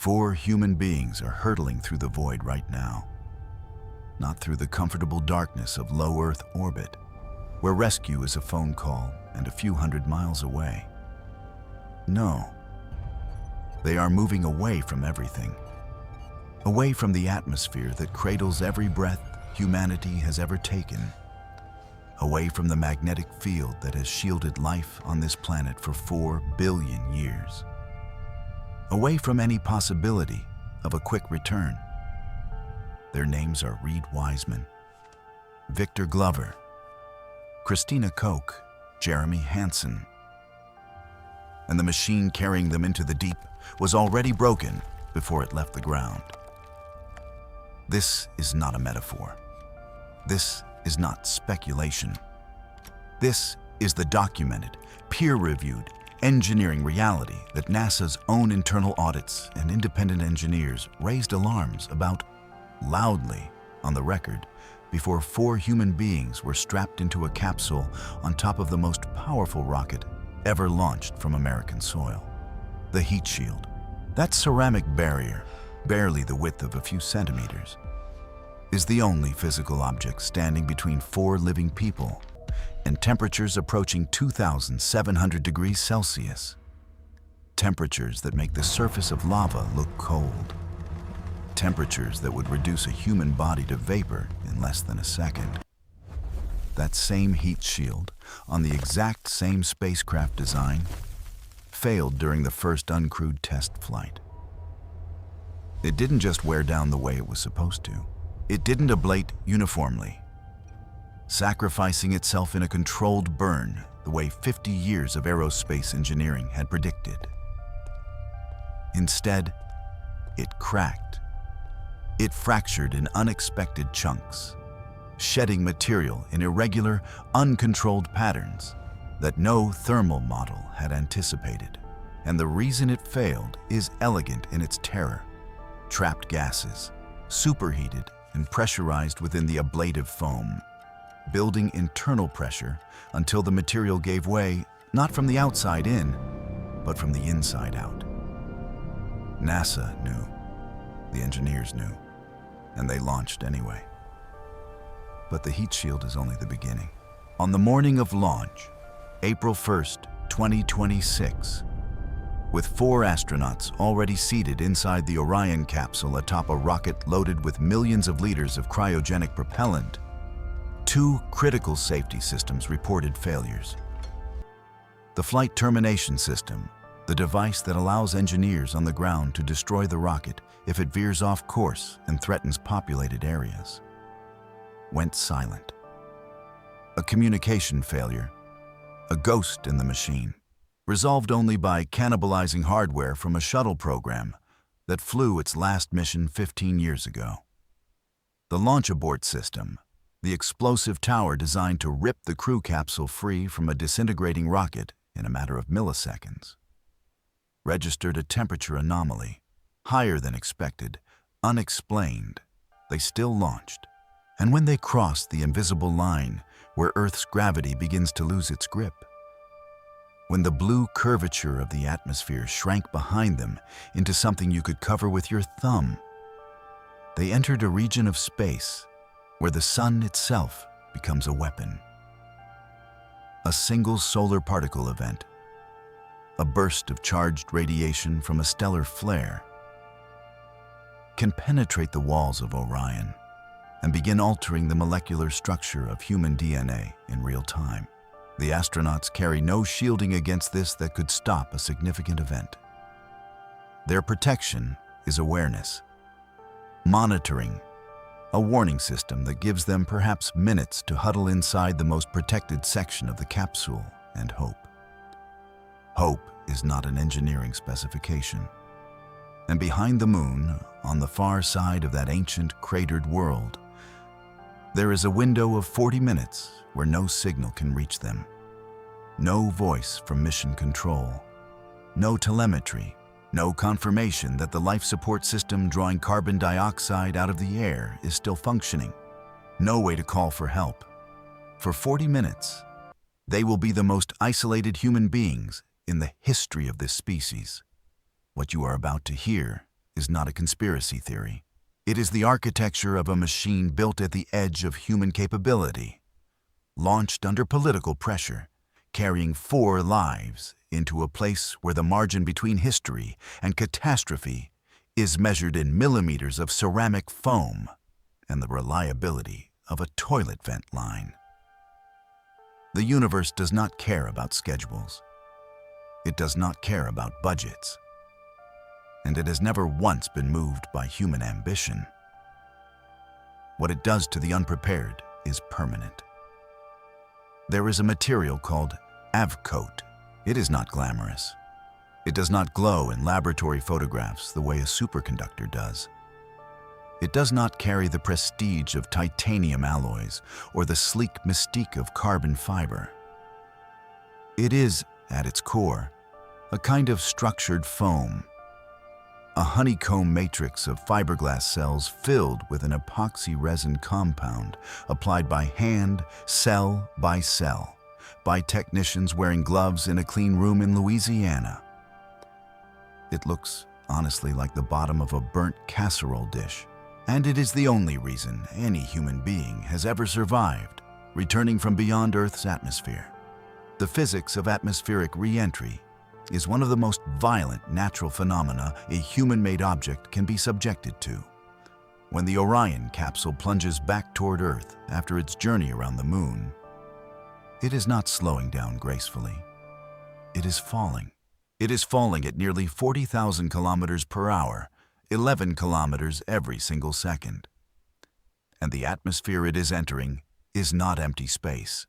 4 human beings are hurtling through the void right now. Not through the comfortable darkness of low Earth orbit, where rescue is a phone call and a few hundred miles away. No. They are moving away from everything. Away from the atmosphere that cradles every breath humanity has ever taken. Away from the magnetic field that has shielded life on this planet for 4 billion years. Away from any possibility of a quick return. Their names are Reid Wiseman, Victor Glover, Christina Koch, Jeremy Hansen. And the machine carrying them into the deep was already broken before it left the ground. This is not a metaphor. This is not speculation. This is the documented, peer-reviewed engineering reality that NASA's own internal audits and independent engineers raised alarms about loudly on the record before 4 human beings were strapped into a capsule on top of the most powerful rocket ever launched from American soil. The heat shield, that ceramic barrier, barely the width of a few centimeters, is the only physical object standing between 4 living people and temperatures approaching 2,700 degrees Celsius. Temperatures that make the surface of lava look cold. Temperatures that would reduce a human body to vapor in less than a second. That same heat shield, on the exact same spacecraft design, failed during the first uncrewed test flight. It didn't just wear down the way it was supposed to. It didn't ablate uniformly, sacrificing itself in a controlled burn the way 50 years of aerospace engineering had predicted. Instead, it cracked. It fractured in unexpected chunks, shedding material in irregular, uncontrolled patterns that no thermal model had anticipated. And the reason it failed is elegant in its terror. Trapped gases, superheated and pressurized within the ablative foam, building internal pressure until the material gave way, not from the outside in, but from the inside out. NASA knew, the engineers knew, and they launched anyway. But the heat shield is only the beginning. On the morning of launch, April 1st, 2026, with 4 astronauts already seated inside the Orion capsule atop a rocket loaded with millions of liters of cryogenic propellant, 2 critical safety systems reported failures. The flight termination system, the device that allows engineers on the ground to destroy the rocket if it veers off course and threatens populated areas, went silent. A communication failure, a ghost in the machine, resolved only by cannibalizing hardware from a shuttle program that flew its last mission 15 years ago. The launch abort system, the explosive tower designed to rip the crew capsule free from a disintegrating rocket in a matter of milliseconds, registered a temperature anomaly, higher than expected, unexplained. They still launched. And when they crossed the invisible line where Earth's gravity begins to lose its grip, when the blue curvature of the atmosphere shrank behind them into something you could cover with your thumb, they entered a region of space where the sun itself becomes a weapon. A single solar particle event, a burst of charged radiation from a stellar flare, can penetrate the walls of Orion and begin altering the molecular structure of human DNA in real time. The astronauts carry no shielding against this that could stop a significant event. Their protection is awareness, monitoring, a warning system that gives them perhaps minutes to huddle inside the most protected section of the capsule and hope. Hope is not an engineering specification. And behind the moon, on the far side of that ancient cratered world, there is a window of 40 minutes where no signal can reach them. No voice from mission control. No telemetry. No confirmation that the life support system drawing carbon dioxide out of the air is still functioning. No way to call for help. For 40 minutes, they will be the most isolated human beings in the history of this species. What you are about to hear is not a conspiracy theory. It is the architecture of a machine built at the edge of human capability, launched under political pressure, carrying 4 lives into a place where the margin between history and catastrophe is measured in millimeters of ceramic foam and the reliability of a toilet vent line. The universe does not care about schedules. It does not care about budgets. And it has never once been moved by human ambition. What it does to the unprepared is permanent. There is a material called Avcoat. It is not glamorous. It does not glow in laboratory photographs the way a superconductor does. It does not carry the prestige of titanium alloys or the sleek mystique of carbon fiber. It is, at its core, a kind of structured foam, a honeycomb matrix of fiberglass cells filled with an epoxy resin compound applied by hand, cell by cell, by technicians wearing gloves in a clean room in Louisiana. It looks, honestly, like the bottom of a burnt casserole dish, and it is the only reason any human being has ever survived, returning from beyond Earth's atmosphere. The physics of atmospheric reentry is one of the most violent natural phenomena a human-made object can be subjected to. When the Orion capsule plunges back toward Earth after its journey around the Moon, it is not slowing down gracefully. It is falling. It is falling at nearly 40,000 kilometers per hour, 11 kilometers every single second. And the atmosphere it is entering is not empty space.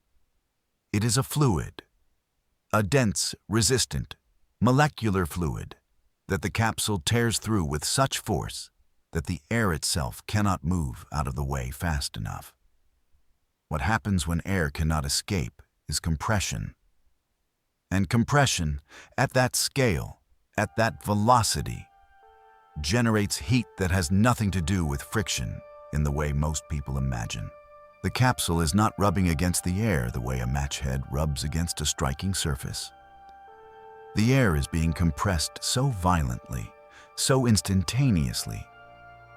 It is a fluid, a dense, resistant, molecular fluid that the capsule tears through with such force that the air itself cannot move out of the way fast enough. What happens when air cannot escape is compression. And compression, at that scale, at that velocity, generates heat that has nothing to do with friction in the way most people imagine. The capsule is not rubbing against the air the way a match head rubs against a striking surface. The air is being compressed so violently, so instantaneously,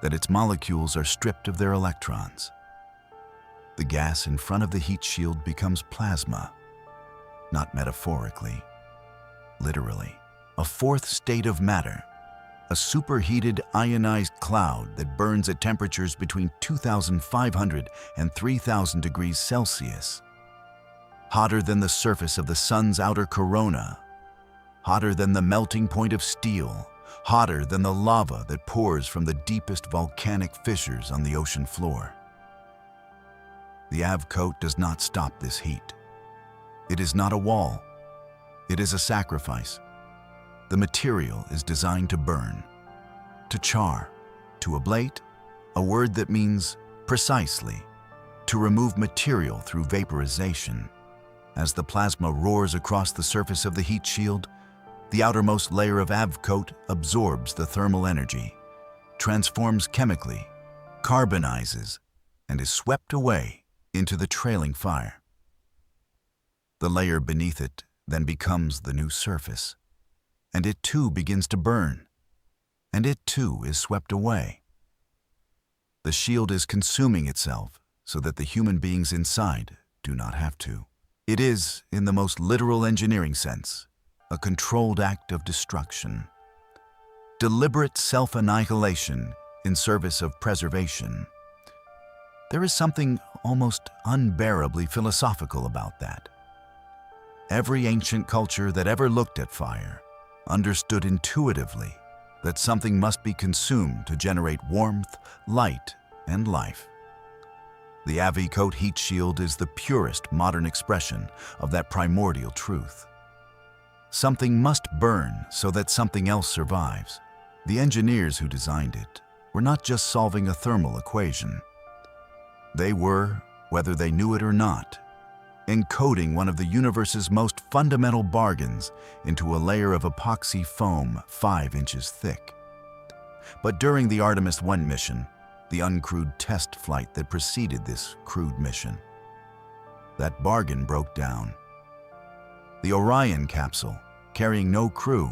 that its molecules are stripped of their electrons. The gas in front of the heat shield becomes plasma, not metaphorically, literally, a fourth state of matter, a superheated ionized cloud that burns at temperatures between 2,500 and 3,000 degrees Celsius, hotter than the surface of the sun's outer corona, hotter than the melting point of steel, hotter than the lava that pours from the deepest volcanic fissures on the ocean floor. The Avcoat does not stop this heat. It is not a wall. It is a sacrifice. The material is designed to burn, to char, to ablate, a word that means precisely, to remove material through vaporization. As the plasma roars across the surface of the heat shield, the outermost layer of Avcoat absorbs the thermal energy, transforms chemically, carbonizes, and is swept away into the trailing fire. The layer beneath it then becomes the new surface, and it too begins to burn, and it too is swept away. The shield is consuming itself so that the human beings inside do not have to. It is, in the most literal engineering sense, a controlled act of destruction, deliberate self-annihilation in service of preservation. There is something almost unbearably philosophical about that. Every ancient culture that ever looked at fire understood intuitively that something must be consumed to generate warmth, light, and life. The Avcoat heat shield is the purest modern expression of that primordial truth. Something must burn so that something else survives. The engineers who designed it were not just solving a thermal equation. They were, whether they knew it or not, encoding one of the universe's most fundamental bargains into a layer of epoxy foam 5 inches thick. But during the Artemis I mission, the uncrewed test flight that preceded this crude mission, that bargain broke down. The Orion capsule, carrying no crew,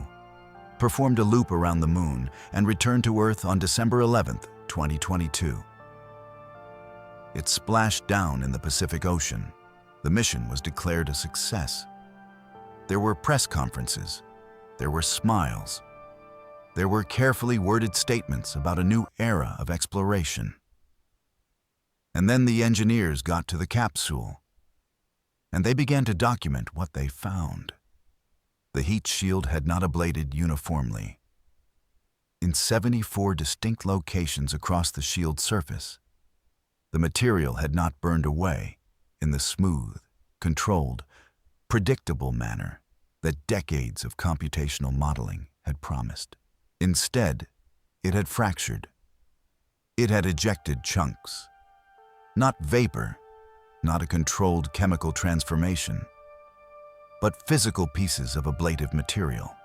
performed a loop around the Moon and returned to Earth on December 11, 2022. It splashed down in the Pacific Ocean. The mission was declared a success. There were press conferences. There were smiles. There were carefully worded statements about a new era of exploration. And then the engineers got to the capsule, and they began to document what they found. The heat shield had not ablated uniformly. In 74 distinct locations across the shield's surface, the material had not burned away in the smooth, controlled, predictable manner that decades of computational modeling had promised. Instead, it had fractured. It had ejected chunks. Not vapor, not a controlled chemical transformation, but physical pieces of ablative material,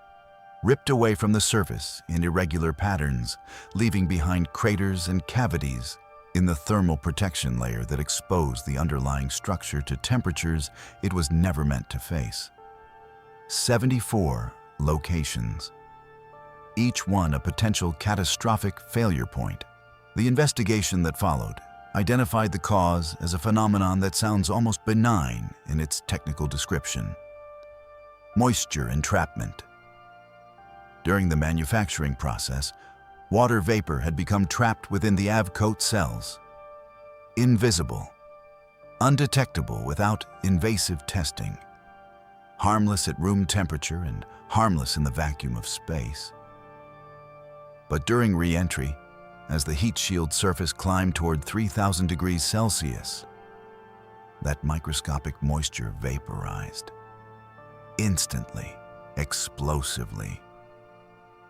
ripped away from the surface in irregular patterns, leaving behind craters and cavities in the thermal protection layer that exposed the underlying structure to temperatures it was never meant to face. 74 locations, each one a potential catastrophic failure point. The investigation that followed identified the cause as a phenomenon that sounds almost benign in its technical description: moisture entrapment. During the manufacturing process, water vapor had become trapped within the Avcoat cells, invisible, undetectable without invasive testing, harmless at room temperature and harmless in the vacuum of space. But during re-entry, as the heat shield surface climbed toward 3,000 degrees Celsius, that microscopic moisture vaporized. Instantly, explosively.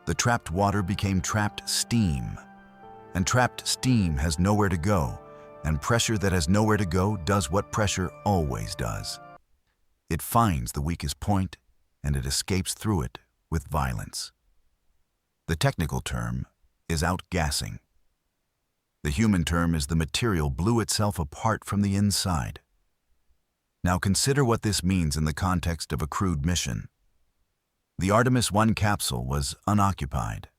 The trapped water became trapped steam, and trapped steam has nowhere to go, and pressure that has nowhere to go does what pressure always does. It finds the weakest point, and it escapes through it with violence. The technical term is outgassing. The human term is the material blew itself apart from the inside. Now consider what this means in the context of a crewed mission. The Artemis I capsule was unoccupied.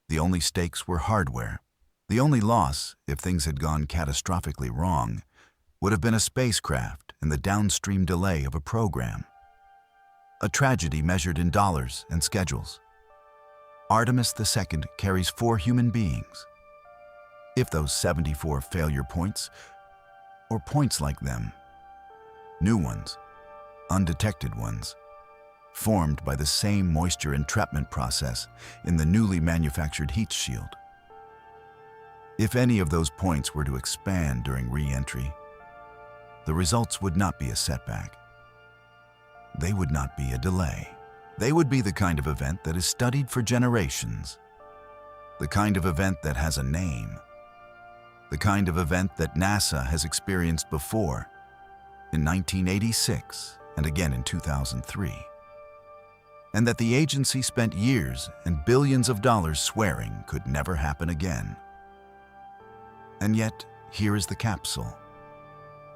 The only stakes were hardware. The only loss, if things had gone catastrophically wrong, would have been a spacecraft and the downstream delay of a program. A tragedy measured in dollars and schedules. Artemis II carries 4 human beings. If those 74 failure points, or points like them, new ones, undetected ones, formed by the same moisture entrapment process in the newly manufactured heat shield. If any of those points were to expand during re-entry, the results would not be a setback. They would not be a delay. They would be the kind of event that is studied for generations. The kind of event that has a name. The kind of event that NASA has experienced before, in 1986 and again in 2003. And that the agency spent years and billions of dollars swearing could never happen again. And yet, here is the capsule,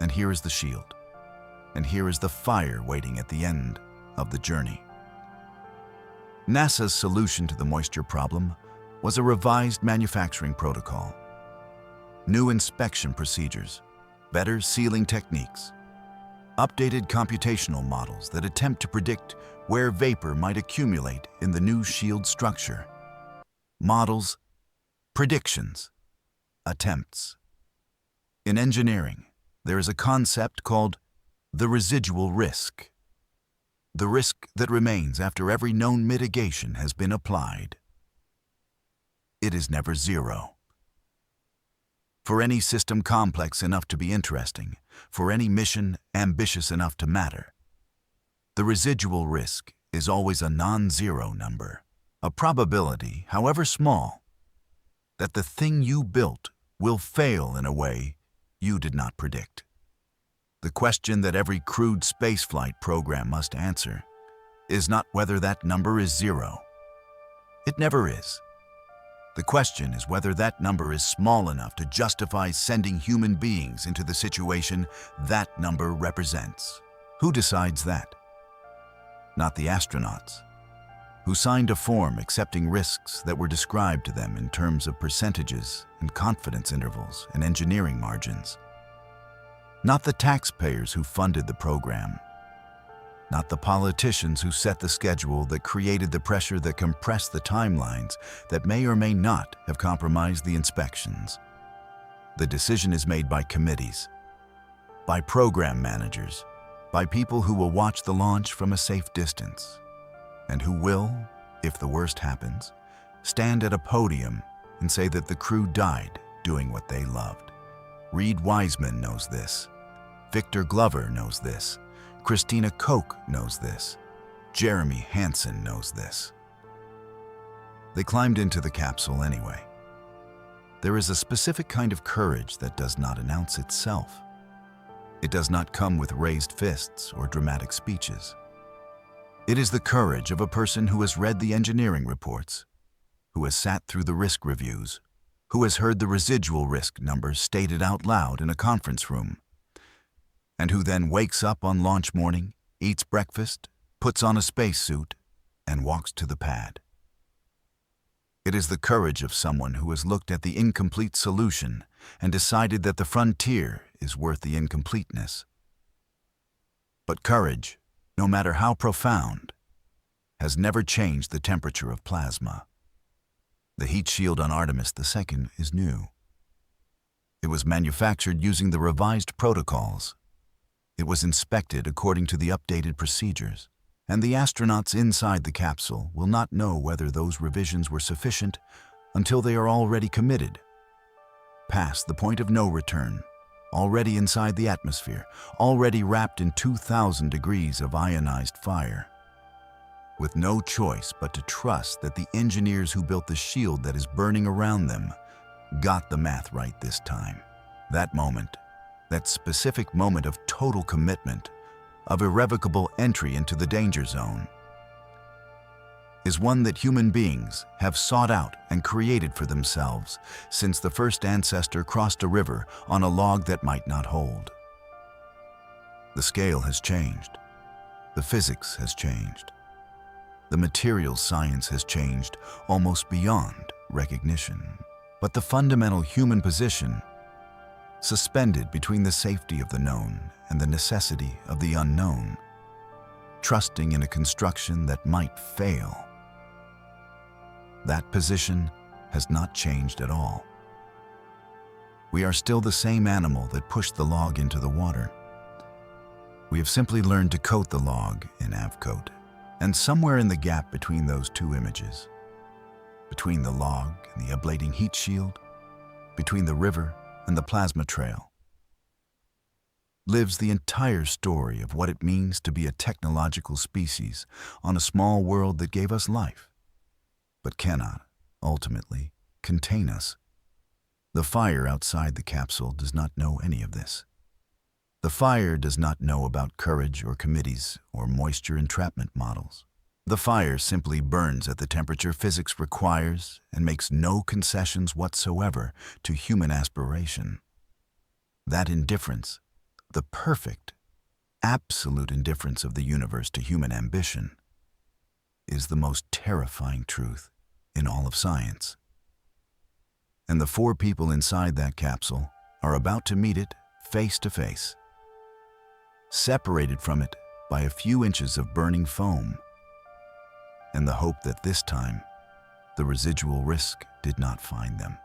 and here is the shield, and here is the fire waiting at the end of the journey. NASA's solution to the moisture problem was a revised manufacturing protocol, new inspection procedures, better sealing techniques, updated computational models that attempt to predict where vapor might accumulate in the new shield structure. Models, predictions, attempts. In engineering, there is a concept called the residual risk. The risk that remains after every known mitigation has been applied. It is never zero. For any system complex enough to be interesting, for any mission ambitious enough to matter, the residual risk is always a non-zero number, a probability, however small, that the thing you built will fail in a way you did not predict. The question that every crewed spaceflight program must answer is not whether that number is zero. It never is. The question is whether that number is small enough to justify sending human beings into the situation that number represents. Who decides that? Not the astronauts, who signed a form accepting risks that were described to them in terms of percentages and confidence intervals and engineering margins. Not the taxpayers who funded the program, not the politicians who set the schedule that created the pressure that compressed the timelines that may or may not have compromised the inspections. The decision is made by committees, by program managers, by people who will watch the launch from a safe distance, and who will, if the worst happens, stand at a podium and say that the crew died doing what they loved. Reid Wiseman knows this. Victor Glover knows this. Christina Koch knows this. Jeremy Hansen knows this. They climbed into the capsule anyway. There is a specific kind of courage that does not announce itself. It does not come with raised fists or dramatic speeches. It is the courage of a person who has read the engineering reports, who has sat through the risk reviews, who has heard the residual risk numbers stated out loud in a conference room, and who then wakes up on launch morning, eats breakfast, puts on a spacesuit, and walks to the pad. It is the courage of someone who has looked at the incomplete solution and decided that the frontier is worth the incompleteness. But courage, no matter how profound, has never changed the temperature of plasma. The heat shield on Artemis II is new. It was manufactured using the revised protocols. It was inspected according to the updated procedures, and the astronauts inside the capsule will not know whether those revisions were sufficient until they are already committed, past the point of no return, already inside the atmosphere, already wrapped in 2,000 degrees of ionized fire, with no choice but to trust that the engineers who built the shield that is burning around them got the math right this time. That moment, that specific moment of total commitment, of irrevocable entry into the danger zone, is one that human beings have sought out and created for themselves since the first ancestor crossed a river on a log that might not hold. The scale has changed. The physics has changed. The materials science has changed almost beyond recognition. But the fundamental human position, suspended between the safety of the known and the necessity of the unknown, trusting in a construction that might fail, that position has not changed at all. We are still the same animal that pushed the log into the water. We have simply learned to coat the log in Avcoat, and somewhere in the gap between those two images, between the log and the ablating heat shield, between the river and the plasma trail, lives the entire story of what it means to be a technological species on a small world that gave us life, but cannot, ultimately, contain us. The fire outside the capsule does not know any of this. The fire does not know about courage or committees or moisture entrapment models. The fire simply burns at the temperature physics requires and makes no concessions whatsoever to human aspiration. That indifference, the perfect, absolute indifference of the universe to human ambition, is the most terrifying truth in all of science. And the four people inside that capsule are about to meet it face to face, separated from it by a few inches of burning foam, and the hope that this time, the residual risk did not find them.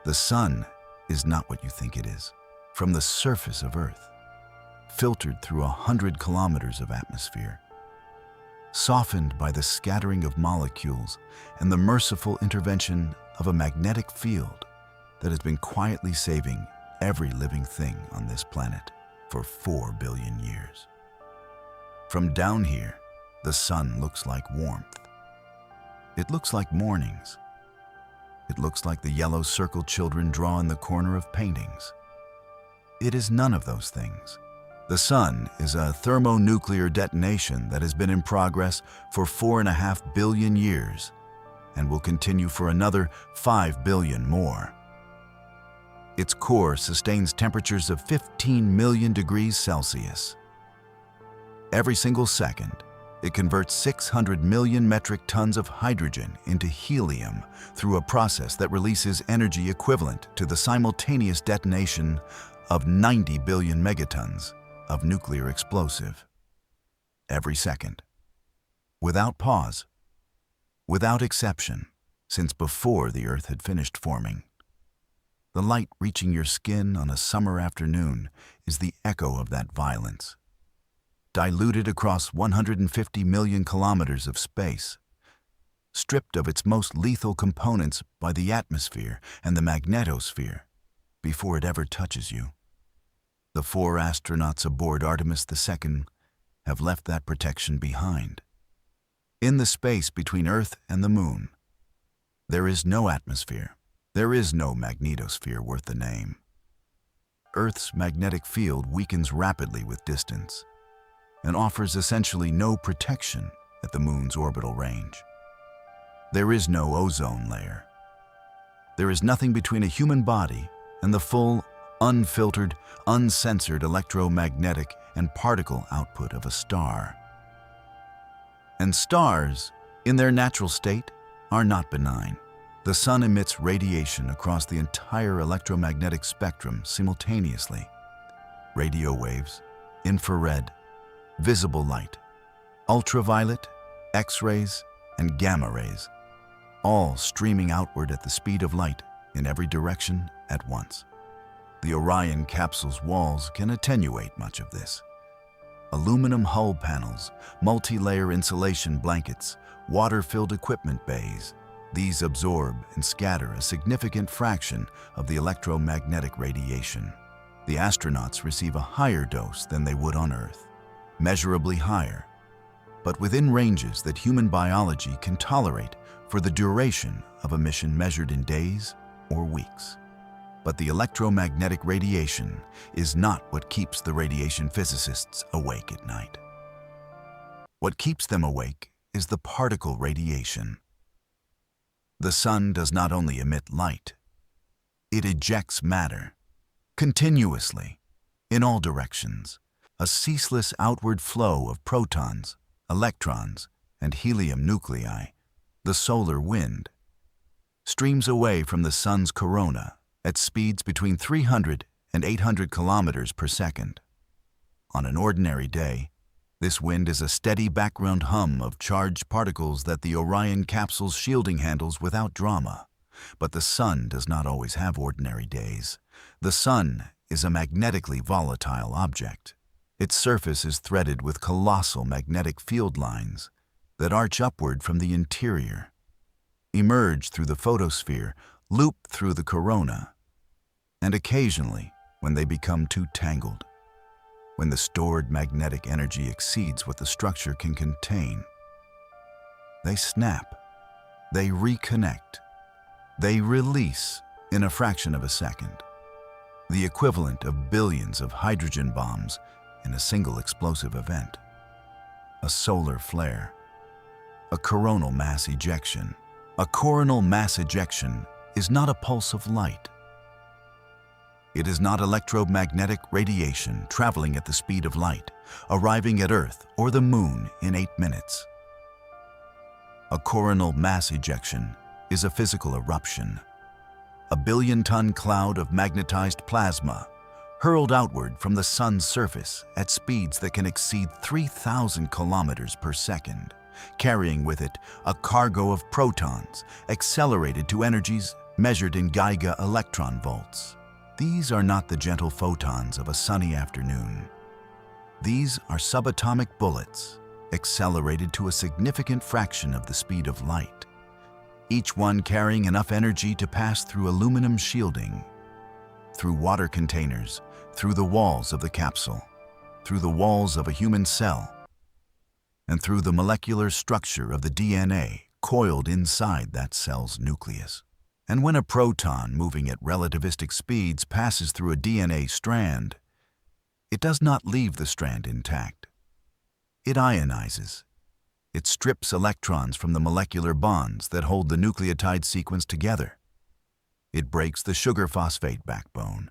The sun is not what you think it is. From the surface of Earth, filtered through 100 kilometers of atmosphere, softened by the scattering of molecules and the merciful intervention of a magnetic field that has been quietly saving every living thing on this planet for 4 billion years. From down here, the sun looks like warmth. It looks like mornings. It looks like the yellow circle children draw in the corner of paintings. It is none of those things. The sun is a thermonuclear detonation that has been in progress for 4.5 billion years and will continue for another 5 billion more. Its core sustains temperatures of 15 million degrees Celsius. Every single second, It converts 600 million metric tons of hydrogen into helium through a process that releases energy equivalent to the simultaneous detonation of 90 billion megatons of nuclear explosive every second, without pause, without exception, since before the Earth had finished forming. The light reaching your skin on a summer afternoon is the echo of that violence, diluted across 150 million kilometers of space, stripped of its most lethal components by the atmosphere and the magnetosphere before it ever touches you. The 4 astronauts aboard Artemis II have left that protection behind. In the space between Earth and the Moon, there is no atmosphere. There is no magnetosphere worth the name. Earth's magnetic field weakens rapidly with distance and offers essentially no protection at the Moon's orbital range. There is no ozone layer. There is nothing between a human body and the full, unfiltered, uncensored electromagnetic and particle output of a star. And stars, in their natural state, are not benign. The sun emits radiation across the entire electromagnetic spectrum simultaneously. Radio waves, infrared, visible light, ultraviolet, X-rays, and gamma rays, all streaming outward at the speed of light in every direction at once. The Orion capsule's walls can attenuate much of this. Aluminum hull panels, multi-layer insulation blankets, water-filled equipment bays, these absorb and scatter a significant fraction of the electromagnetic radiation. The astronauts receive a higher dose than they would on Earth, measurably higher, but within ranges that human biology can tolerate for the duration of a mission measured in days or weeks. But the electromagnetic radiation is not what keeps the radiation physicists awake at night. What keeps them awake is the particle radiation. The sun does not only emit light, it ejects matter, continuously, in all directions, a ceaseless outward flow of protons, electrons, and helium nuclei, the solar wind, streams away from the sun's corona at speeds between 300 and 800 kilometers per second. On an ordinary day, this wind is a steady background hum of charged particles that the Orion capsule's shielding handles without drama. But the sun does not always have ordinary days. The sun is a magnetically volatile object. Its surface is threaded with colossal magnetic field lines that arch upward from the interior, emerge through the photosphere, loop through the corona, and occasionally, when they become too tangled, when the stored magnetic energy exceeds what the structure can contain, they snap, they reconnect, they release in a fraction of a second, the equivalent of billions of hydrogen bombs in a single explosive event. A solar flare, a coronal mass ejection. A coronal mass ejection is not a pulse of light. It is not electromagnetic radiation traveling at the speed of light, arriving at Earth or the Moon in 8 minutes. A coronal mass ejection is a physical eruption, a billion-ton cloud of magnetized plasma hurled outward from the sun's surface at speeds that can exceed 3,000 kilometers per second, carrying with it a cargo of protons accelerated to energies measured in Giga electron volts. These are not the gentle photons of a sunny afternoon. These are subatomic bullets accelerated to a significant fraction of the speed of light, each one carrying enough energy to pass through aluminum shielding, through water containers, through the walls of the capsule, through the walls of a human cell, and through the molecular structure of the DNA coiled inside that cell's nucleus. And when a proton moving at relativistic speeds passes through a DNA strand, it does not leave the strand intact. It ionizes. It strips electrons from the molecular bonds that hold the nucleotide sequence together. It breaks the sugar phosphate backbone.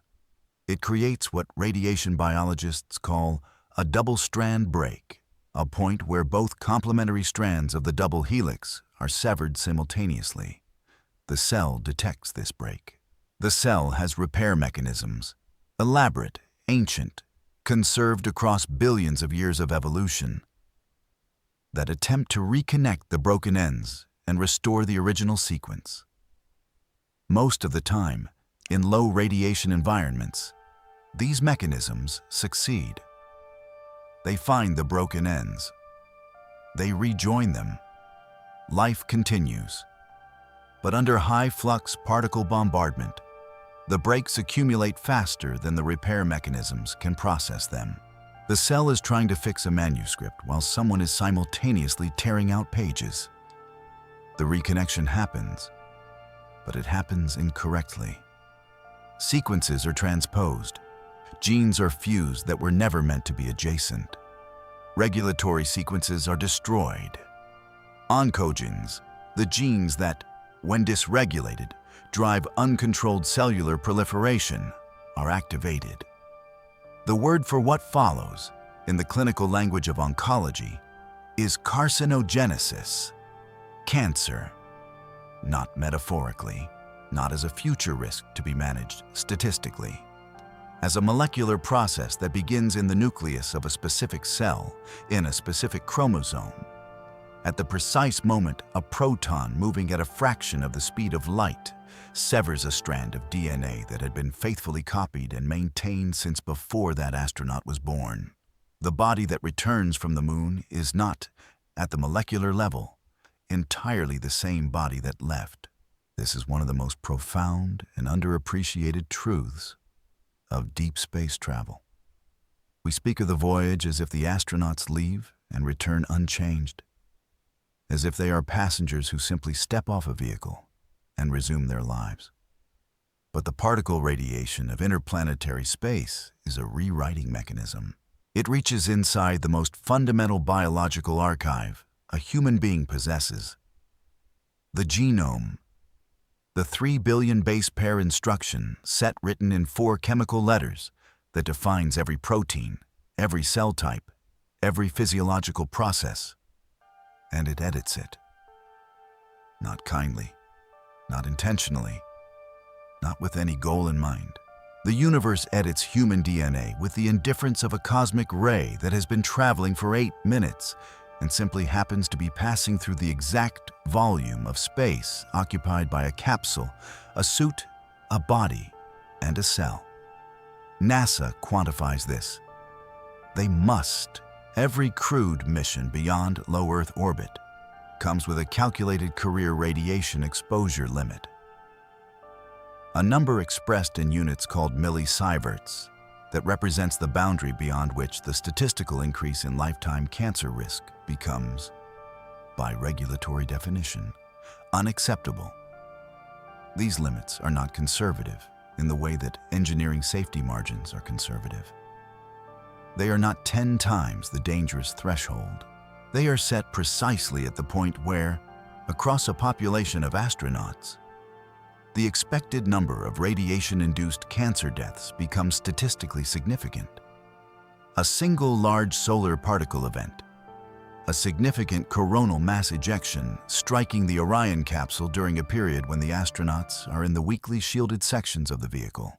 It creates what radiation biologists call a double-strand break, a point where both complementary strands of the double helix are severed simultaneously. The cell detects this break. The cell has repair mechanisms, elaborate, ancient, conserved across billions of years of evolution, that attempt to reconnect the broken ends and restore the original sequence. Most of the time, in low radiation environments, these mechanisms succeed. They find the broken ends. They rejoin them. Life continues. But under high-flux particle bombardment, the breaks accumulate faster than the repair mechanisms can process them. The cell is trying to fix a manuscript while someone is simultaneously tearing out pages. The reconnection happens, but it happens incorrectly. Sequences are transposed. Genes are fused that were never meant to be adjacent. Regulatory sequences are destroyed. Oncogenes, the genes that, when dysregulated, drive uncontrolled cellular proliferation, are activated. The word for what follows, in the clinical language of oncology, is carcinogenesis. Cancer, not metaphorically, not as a future risk to be managed statistically, as a molecular process that begins in the nucleus of a specific cell, in a specific chromosome. At the precise moment, a proton moving at a fraction of the speed of light severs a strand of DNA that had been faithfully copied and maintained since before that astronaut was born. The body that returns from the moon is not, at the molecular level, entirely the same body that left. This is one of the most profound and underappreciated truths of deep space travel. We speak of the voyage as if the astronauts leave and return unchanged, as if they are passengers who simply step off a vehicle and resume their lives. But the particle radiation of interplanetary space is a rewriting mechanism. It reaches inside the most fundamental biological archive a human being possesses, the genome, the 3 billion base pair instruction set written in 4 chemical letters that defines every protein, every cell type, every physiological process, and it edits it. Not kindly, not intentionally, not with any goal in mind. The universe edits human DNA with the indifference of a cosmic ray that has been traveling for 8 minutes and simply happens to be passing through the exact volume of space occupied by a capsule, a suit, a body, and a cell. NASA quantifies this. They must. Every crewed mission beyond low Earth orbit comes with a calculated career radiation exposure limit. A number expressed in units called millisieverts that represents the boundary beyond which the statistical increase in lifetime cancer risk becomes, by regulatory definition, unacceptable. These limits are not conservative in the way that engineering safety margins are conservative. They are not 10 times the dangerous threshold. They are set precisely at the point where, across a population of astronauts, the expected number of radiation-induced cancer deaths becomes statistically significant. A single large solar particle event, a significant coronal mass ejection striking the Orion capsule during a period when the astronauts are in the weakly shielded sections of the vehicle,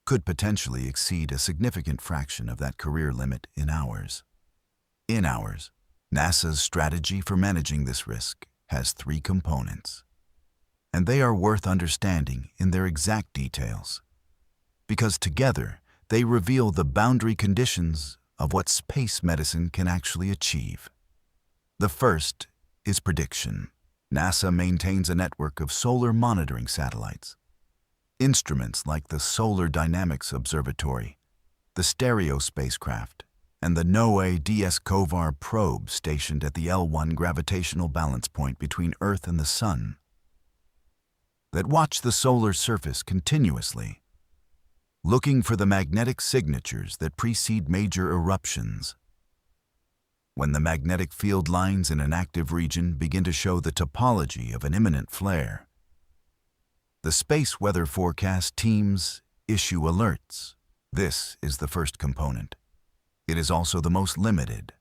could potentially exceed a significant fraction of that career limit in hours. In hours, NASA's strategy for managing this risk has 3 components, and they are worth understanding in their exact details, because together they reveal the boundary conditions of what space medicine can actually achieve. The first is prediction. NASA maintains a network of solar monitoring satellites. Instruments like the Solar Dynamics Observatory, the Stereo spacecraft, and the NOAA DS-COVAR probe stationed at the L1 gravitational balance point between Earth and the Sun, that watch the solar surface continuously, looking for the magnetic signatures that precede major eruptions. When the magnetic field lines in an active region begin to show the topology of an imminent flare, the space weather forecast teams issue alerts. This is the first component. It is also the most limited.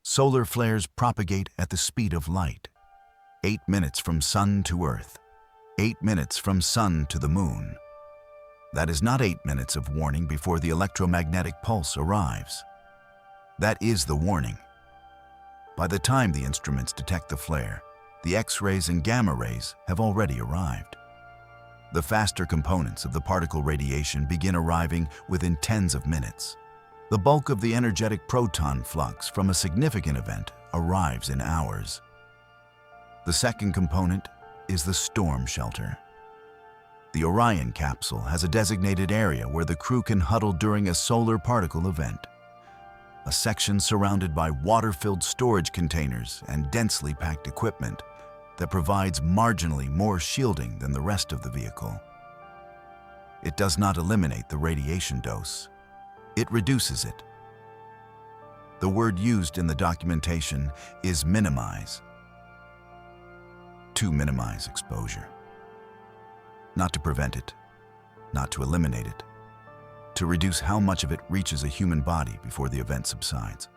Solar flares propagate at the speed of light. 8 minutes from sun to Earth. 8 minutes from sun to the moon. That is not 8 minutes of warning before the electromagnetic pulse arrives. That is the warning. By the time the instruments detect the flare, the X-rays and gamma rays have already arrived. The faster components of the particle radiation begin arriving within tens of minutes. The bulk of the energetic proton flux from a significant event arrives in hours. The second component is the storm shelter. The Orion capsule has a designated area where the crew can huddle during a solar particle event. A section surrounded by water-filled storage containers and densely packed equipment that provides marginally more shielding than the rest of the vehicle. It does not eliminate the radiation dose. It reduces it. The word used in the documentation is minimize. To minimize exposure. Not to prevent it, not to eliminate it. To reduce how much of it reaches a human body before the event subsides.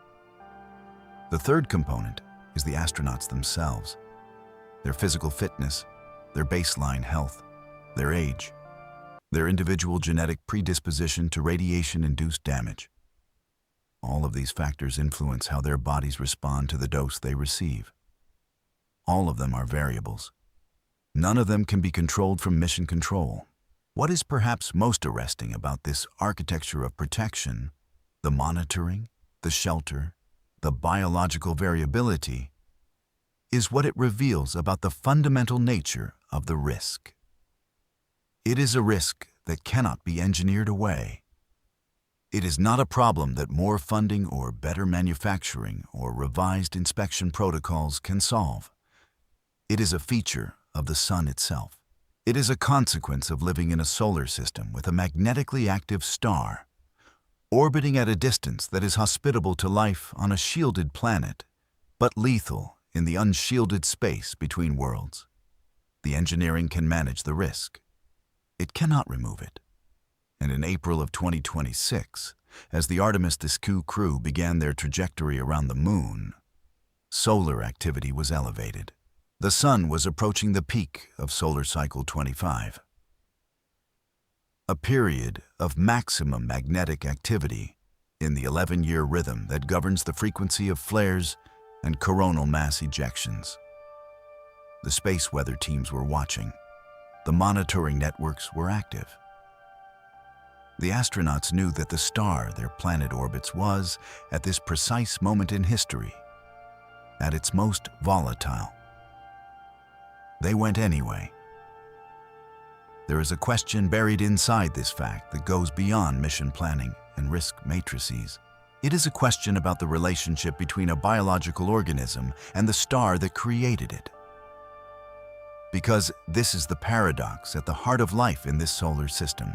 The third component is the astronauts themselves. Their physical fitness, their baseline health, their age, their individual genetic predisposition to radiation-induced damage. All of these factors influence how their bodies respond to the dose they receive. All of them are variables. None of them can be controlled from mission control. What is perhaps most arresting about this architecture of protection, the monitoring, the shelter, the biological variability, is what it reveals about the fundamental nature of the risk. It is a risk that cannot be engineered away. It is not a problem that more funding or better manufacturing or revised inspection protocols can solve. It is a feature of the sun itself. It is a consequence of living in a solar system with a magnetically active star, orbiting at a distance that is hospitable to life on a shielded planet, but lethal in the unshielded space between worlds. The engineering can manage the risk. It cannot remove it. And in April of 2026, as the Artemis II crew began their trajectory around the moon, solar activity was elevated. The sun was approaching the peak of solar cycle 25. A period of maximum magnetic activity in the 11-year rhythm that governs the frequency of flares and coronal mass ejections. The space weather teams were watching. The monitoring networks were active. The astronauts knew that the star their planet orbits was, at this precise moment in history, at its most volatile. They went anyway. There is a question buried inside this fact that goes beyond mission planning and risk matrices. It is a question about the relationship between a biological organism and the star that created it. Because this is the paradox at the heart of life in this solar system.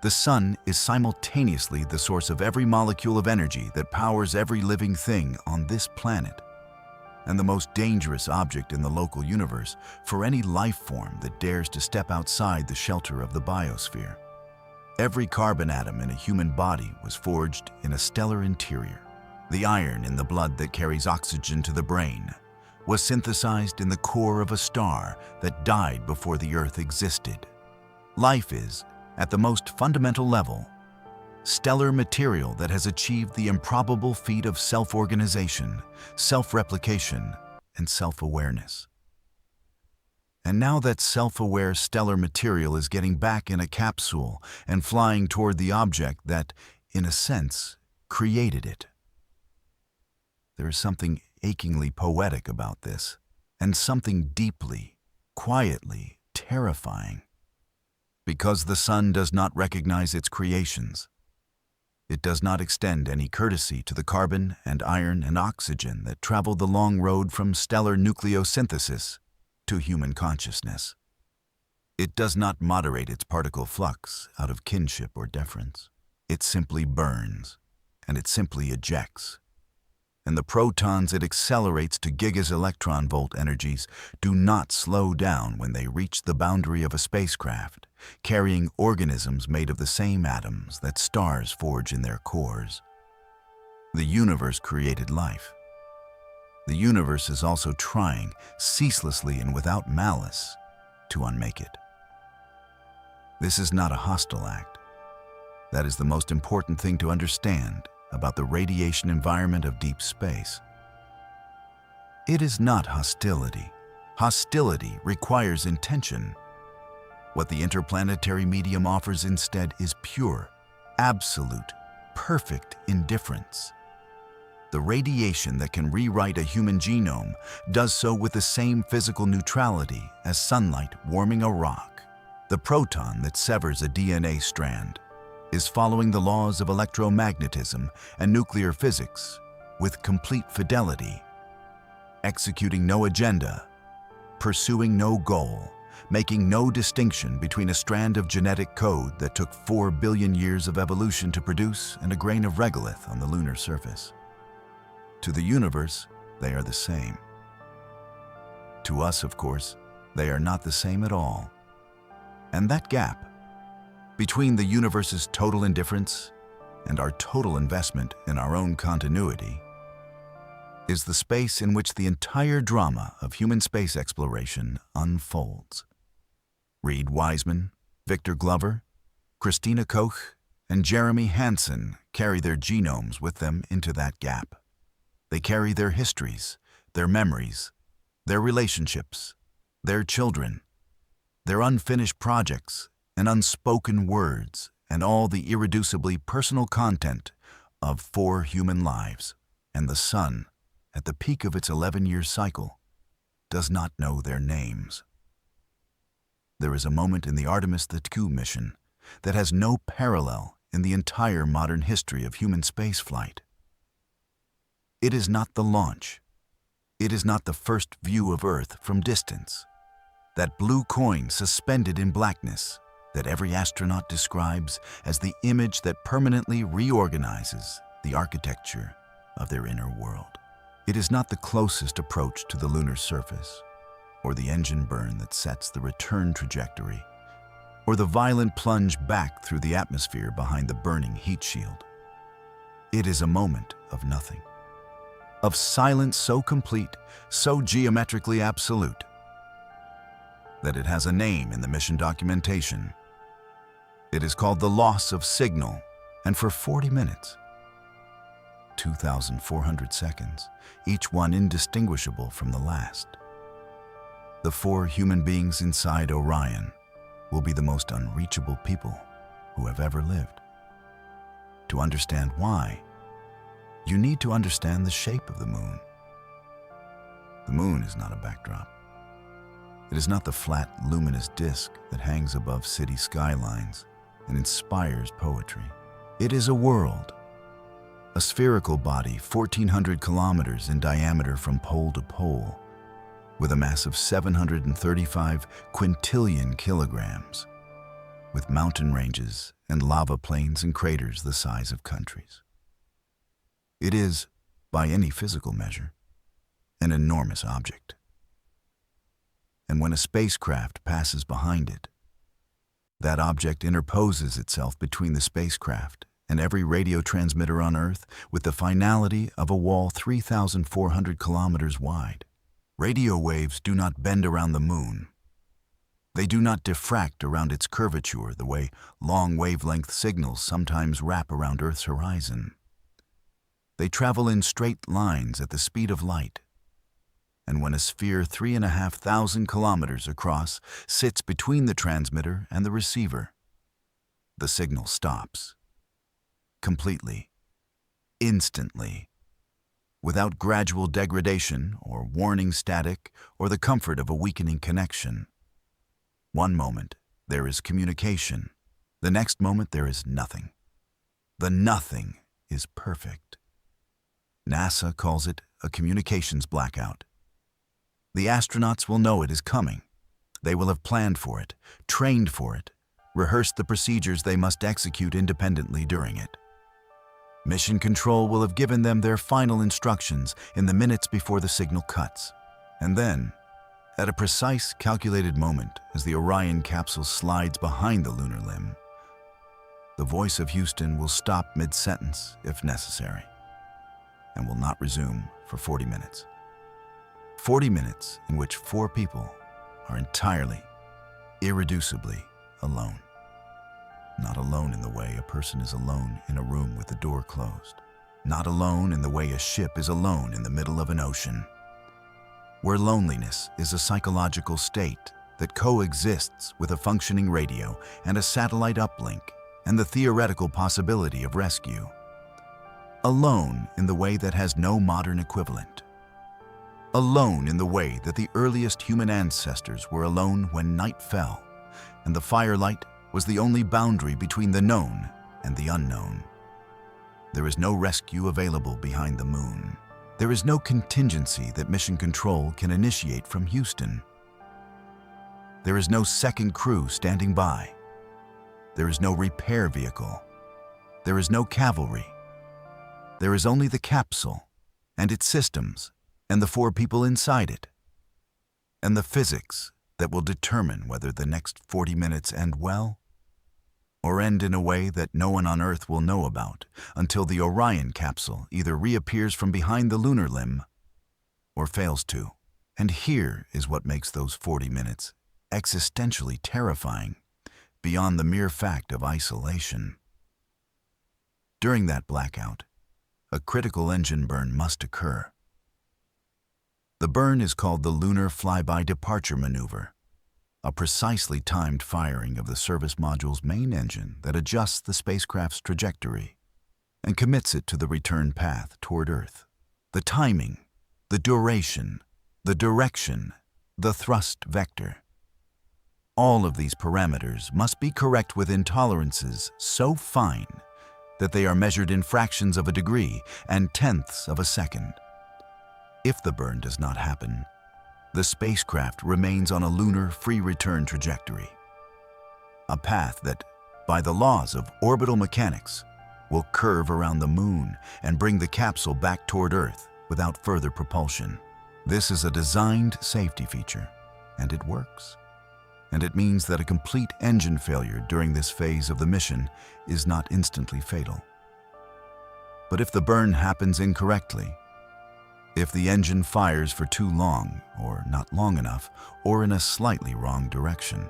The sun is simultaneously the source of every molecule of energy that powers every living thing on this planet, and the most dangerous object in the local universe for any life form that dares to step outside the shelter of the biosphere. Every carbon atom in a human body was forged in a stellar interior. The iron in the blood that carries oxygen to the brain was synthesized in the core of a star that died before the Earth existed. Life is, at the most fundamental level, stellar material that has achieved the improbable feat of self-organization, self-replication, and self-awareness. And now that self-aware stellar material is getting back in a capsule and flying toward the object that, in a sense, created it. There is something achingly poetic about this, and something deeply, quietly terrifying. Because the sun does not recognize its creations, it does not extend any courtesy to the carbon and iron and oxygen that travel the long road from stellar nucleosynthesis to human consciousness. It does not moderate its particle flux out of kinship or deference. It simply burns, and it simply ejects. And the protons it accelerates to gigas electron volt energies do not slow down when they reach the boundary of a spacecraft, carrying organisms made of the same atoms that stars forge in their cores. The universe created life. The universe is also trying, ceaselessly and without malice, to unmake it. This is not a hostile act. That is the most important thing to understand about the radiation environment of deep space. It is not hostility. Hostility requires intention. What the interplanetary medium offers instead is pure, absolute, perfect indifference. The radiation that can rewrite a human genome does so with the same physical neutrality as sunlight warming a rock. The proton that severs a DNA strand is following the laws of electromagnetism and nuclear physics with complete fidelity, executing no agenda, pursuing no goal, making no distinction between a strand of genetic code that took 4 billion years of evolution to produce and a grain of regolith on the lunar surface. To the universe, they are the same. To us, of course, they are not the same at all. And that gap between the universe's total indifference and our total investment in our own continuity is the space in which the entire drama of human space exploration unfolds. Reid Wiseman, Victor Glover, Christina Koch, and Jeremy Hansen carry their genomes with them into that gap. They carry their histories, their memories, their relationships, their children, their unfinished projects and unspoken words, and all the irreducibly personal content of 4 human lives. And the sun, at the peak of its 11-year cycle, does not know their names. There is a moment in the Artemis II mission that has no parallel in the entire modern history of human spaceflight. It is not the launch. It is not the first view of Earth from distance. That blue coin suspended in blackness that every astronaut describes as the image that permanently reorganizes the architecture of their inner world. It is not the closest approach to the lunar surface, or the engine burn that sets the return trajectory, or the violent plunge back through the atmosphere behind the burning heat shield. It is a moment of nothing, of silence so complete, so geometrically absolute, that it has a name in the mission documentation. It is called the loss of signal, and for 40 minutes, 2,400 seconds, each one indistinguishable from the last, the 4 human beings inside Orion will be the most unreachable people who have ever lived. To understand why, you need to understand the shape of the moon. The moon is not a backdrop. It is not the flat, luminous disk that hangs above city skylines and inspires poetry. It is a world, a spherical body 1,400 kilometers in diameter from pole to pole, with a mass of 735 quintillion kilograms, with mountain ranges and lava plains and craters the size of countries. It is, by any physical measure, an enormous object. And when a spacecraft passes behind it, that object interposes itself between the spacecraft and every radio transmitter on Earth with the finality of a wall 3,400 kilometers wide. Radio waves do not bend around the moon. They do not diffract around its curvature the way long wavelength signals sometimes wrap around Earth's horizon. They travel in straight lines at the speed of light. And when a sphere 3,500 kilometers across sits between the transmitter and the receiver, the signal stops. Completely. Instantly. Without gradual degradation or warning static or the comfort of a weakening connection. One moment, there is communication. The next moment, there is nothing. The nothing is perfect. NASA calls it a communications blackout. The astronauts will know it is coming. They will have planned for it, trained for it, rehearsed the procedures they must execute independently during it. Mission Control will have given them their final instructions in the minutes before the signal cuts. And then, at a precise, calculated moment as the Orion capsule slides behind the lunar limb, the voice of Houston will stop mid-sentence if necessary. and will not resume for 40 minutes. 40 minutes in which 4 people are entirely, irreducibly alone. Not alone in the way a person is alone in a room with the door closed. Not alone in the way a ship is alone in the middle of an ocean. Where loneliness is a psychological state that coexists with a functioning radio and a satellite uplink and the theoretical possibility of rescue. Alone in the way that has no modern equivalent. Alone in the way that the earliest human ancestors were alone when night fell, and the firelight was the only boundary between the known and the unknown. There is no rescue available behind the moon. There is no contingency that Mission Control can initiate from Houston. There is no second crew standing by. There is no repair vehicle. There is no cavalry. There is only the capsule and its systems and the 4 people inside it, and the physics that will determine whether the next 40 minutes end well or end in a way that no one on Earth will know about until the Orion capsule either reappears from behind the lunar limb or fails to. And here is what makes those 40 minutes existentially terrifying beyond the mere fact of isolation. During that blackout, a critical engine burn must occur. The burn is called the Lunar Flyby Departure Maneuver, a precisely timed firing of the service module's main engine that adjusts the spacecraft's trajectory and commits it to the return path toward Earth. The timing, the duration, the direction, the thrust vector. All of these parameters must be correct within tolerances so fine that they are measured in fractions of a degree and tenths of a second. If the burn does not happen, the spacecraft remains on a lunar free return trajectory, a path that, by the laws of orbital mechanics, will curve around the moon and bring the capsule back toward Earth without further propulsion. This is a designed safety feature, and it works. And it means that a complete engine failure during this phase of the mission is not instantly fatal. But if the burn happens incorrectly, if the engine fires for too long, or not long enough, or in a slightly wrong direction,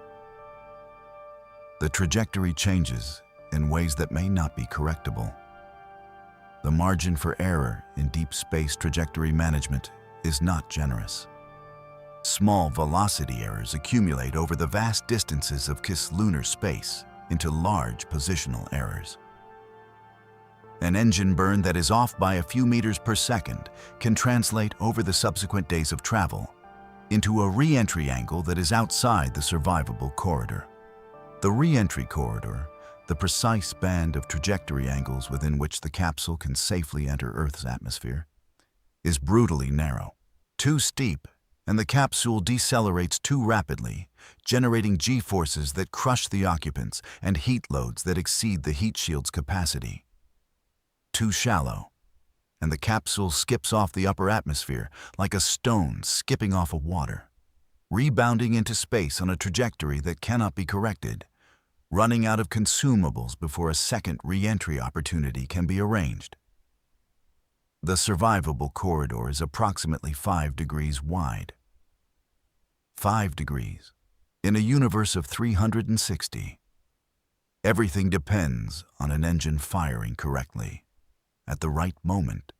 the trajectory changes in ways that may not be correctable. The margin for error in deep space trajectory management is not generous. Small velocity errors accumulate over the vast distances of cislunar space into large positional errors. An engine burn that is off by a few meters per second can translate over the subsequent days of travel into a re-entry angle that is outside the survivable corridor. The re-entry corridor, the precise band of trajectory angles within which the capsule can safely enter Earth's atmosphere, is brutally narrow, too steep, and the capsule decelerates too rapidly, generating G-forces that crush the occupants and heat loads that exceed the heat shield's capacity. Too shallow, and the capsule skips off the upper atmosphere like a stone skipping off of water, rebounding into space on a trajectory that cannot be corrected, running out of consumables before a second re-entry opportunity can be arranged. The survivable corridor is approximately 5 degrees wide. 5 degrees in a universe of 360. Everything depends on an engine firing correctly, at the right moment,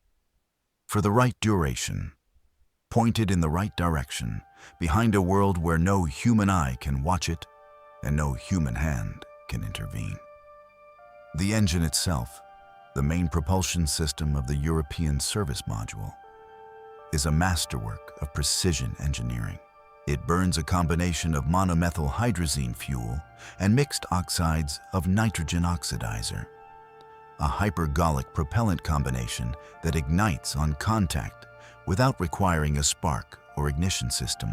for the right duration, pointed in the right direction, behind a world where no human eye can watch it and no human hand can intervene. The engine itself, the main propulsion system of the European service module, is a masterwork of precision engineering. It burns a combination of monomethyl hydrazine fuel and mixed oxides of nitrogen oxidizer, a hypergolic propellant combination that ignites on contact without requiring a spark or ignition system.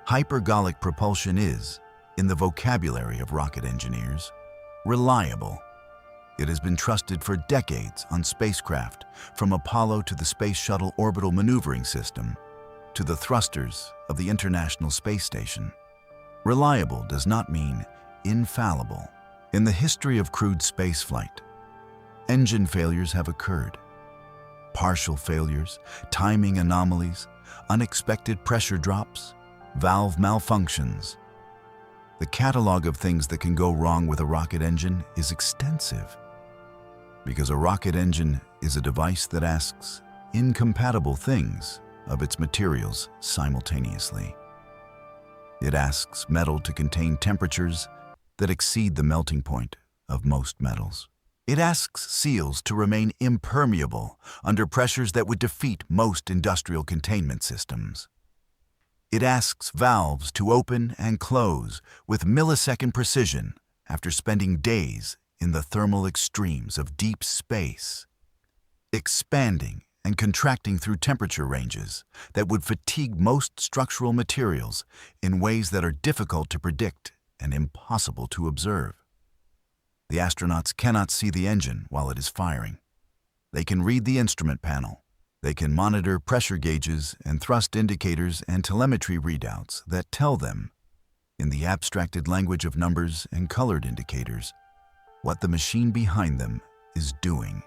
Hypergolic propulsion is, in the vocabulary of rocket engineers, reliable. It has been trusted for decades on spacecraft, from Apollo to the Space Shuttle Orbital Maneuvering System, to the thrusters of the International Space Station. Reliable does not mean infallible. In the history of crewed spaceflight, engine failures have occurred. partial failures, timing anomalies, unexpected pressure drops, valve malfunctions. The catalog of things that can go wrong with a rocket engine is extensive, because a rocket engine is a device that asks incompatible things of its materials simultaneously. It asks metal to contain temperatures that exceed the melting point of most metals. It asks seals to remain impermeable under pressures that would defeat most industrial containment systems. It asks valves to open and close with millisecond precision after spending days in the thermal extremes of deep space, expanding and contracting through temperature ranges that would fatigue most structural materials in ways that are difficult to predict and impossible to observe. The astronauts cannot see the engine while it is firing. They can read the instrument panel. They can monitor pressure gauges and thrust indicators and telemetry readouts that tell them, in the abstracted language of numbers and colored indicators, what the machine behind them is doing.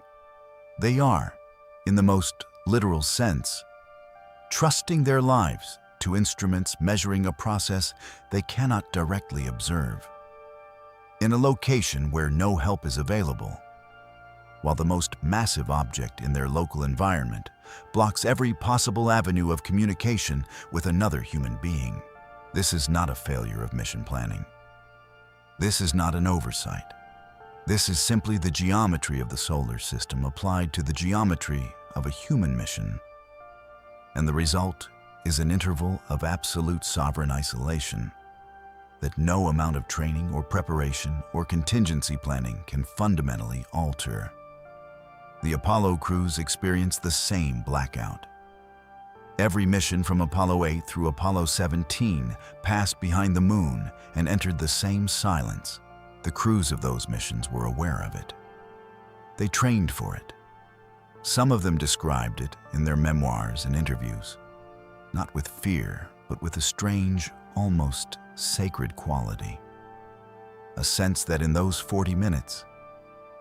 They are, in the most literal sense, trusting their lives to instruments measuring a process they cannot directly observe, in a location where no help is available, while the most massive object in their local environment blocks every possible avenue of communication with another human being. This is not a failure of mission planning. This is not an oversight. This is simply the geometry of the solar system applied to the geometry of a human mission. And the result is an interval of absolute sovereign isolation that no amount of training or preparation or contingency planning can fundamentally alter. The Apollo crews experienced the same blackout. Every mission from Apollo 8 through Apollo 17 passed behind the moon and entered the same silence. The crews of those missions were aware of it. They trained for it. Some of them described it in their memoirs and interviews, not with fear, but with a strange, almost sacred quality. A sense that in those 40 minutes,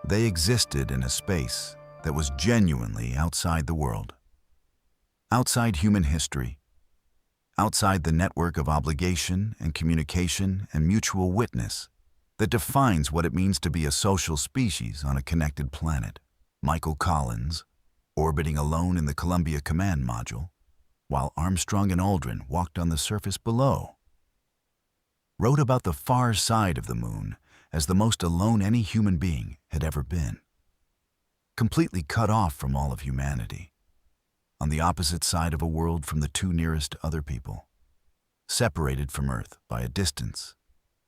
they existed in a space that was genuinely outside the world, outside human history, outside the network of obligation and communication and mutual witness that defines what it means to be a social species on a connected planet. Michael Collins, orbiting alone in the Columbia Command Module, while Armstrong and Aldrin walked on the surface below, wrote about the far side of the moon as the most alone any human being had ever been, completely cut off from all of humanity, on the opposite side of a world from the two nearest other people, separated from Earth by a distance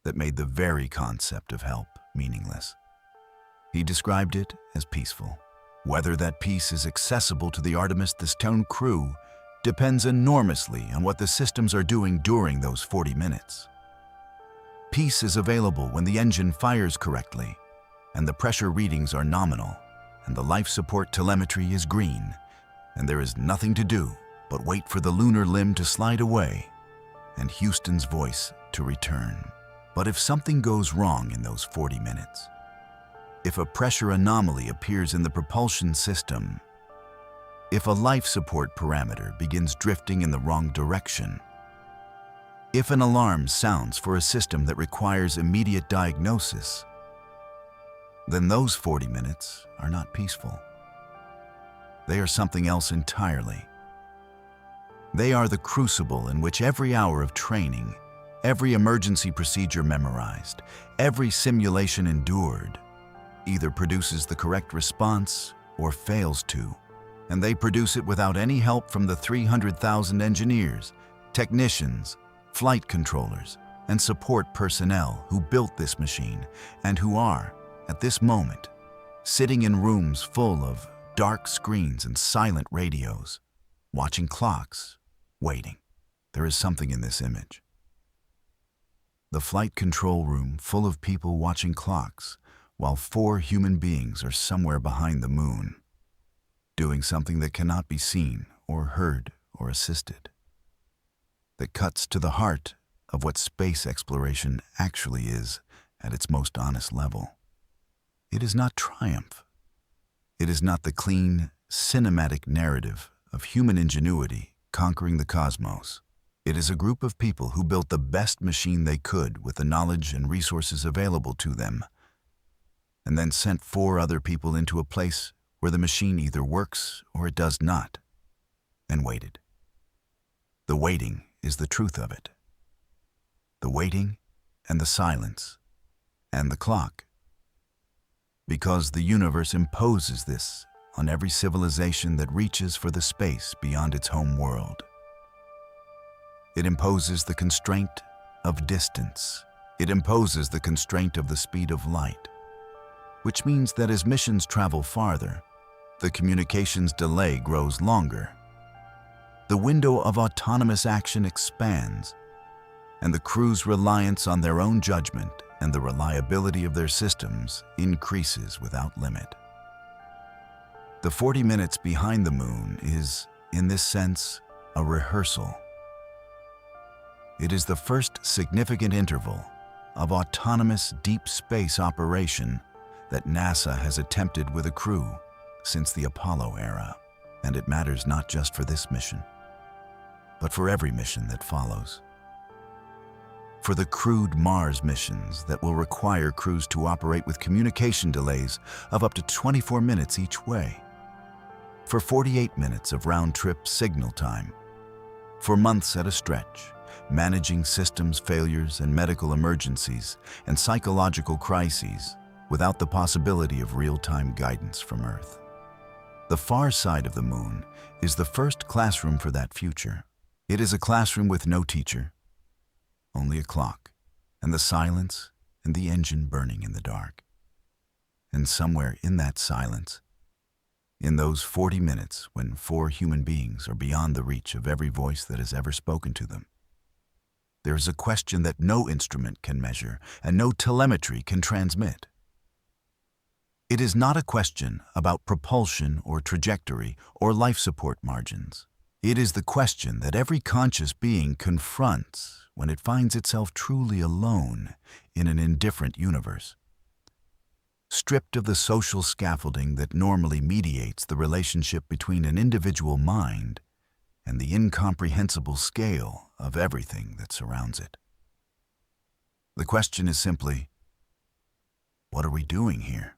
that made the very concept of help meaningless. He described it as peaceful. Whether that peace is accessible to the Artemis II crew depends enormously on what the systems are doing during those 40 minutes. Peace is available when the engine fires correctly, and the pressure readings are nominal, and the life support telemetry is green, and there is nothing to do but wait for the lunar limb to slide away and Houston's voice to return. But if something goes wrong in those 40 minutes, if a pressure anomaly appears in the propulsion system, if a life support parameter begins drifting in the wrong direction, if an alarm sounds for a system that requires immediate diagnosis, then those 40 minutes are not peaceful. They are something else entirely. They are the crucible in which every hour of training, every emergency procedure memorized, every simulation endured, either produces the correct response or fails to, and they produce it without any help from the 300,000 engineers, technicians, flight controllers, and support personnel who built this machine and who are, at this moment, sitting in rooms full of dark screens and silent radios, watching clocks, waiting. There is something in this image. The flight control room full of people watching clocks while 4 human beings are somewhere behind the moon, doing something that cannot be seen or heard or assisted. That cuts to the heart of what space exploration actually is at its most honest level. It is not triumph. It is not the clean, cinematic narrative of human ingenuity conquering the cosmos. It is a group of people who built the best machine they could with the knowledge and resources available to them, and then sent 4 other people into a place where the machine either works or it does not, and waited. The waiting is the truth of it. The waiting and the silence and the clock. Because the universe imposes this on every civilization that reaches for the space beyond its home world. It imposes the constraint of distance. It imposes the constraint of the speed of light, which means that as missions travel farther, the communications delay grows longer. The window of autonomous action expands, and the crew's reliance on their own judgment and the reliability of their systems increases without limit. The 40 minutes behind the moon is, in this sense, a rehearsal. It is the first significant interval of autonomous deep space operation that NASA has attempted with a crew since the Apollo era, and it matters not just for this mission, but for every mission that follows. For the crewed Mars missions that will require crews to operate with communication delays of up to 24 minutes each way. For 48 minutes of round-trip signal time. For months at a stretch, managing systems failures and medical emergencies and psychological crises without the possibility of real-time guidance from Earth. The far side of the moon is the first classroom for that future. It is a classroom with no teacher, only a clock, and the silence and the engine burning in the dark. And somewhere in that silence, in those 40 minutes when 4 human beings are beyond the reach of every voice that has ever spoken to them, there is a question that no instrument can measure and no telemetry can transmit. It is not a question about propulsion or trajectory or life support margins. It is the question that every conscious being confronts when it finds itself truly alone in an indifferent universe. Stripped of the social scaffolding that normally mediates the relationship between an individual mind and the incomprehensible scale of everything that surrounds it. The question is simply, what are we doing here?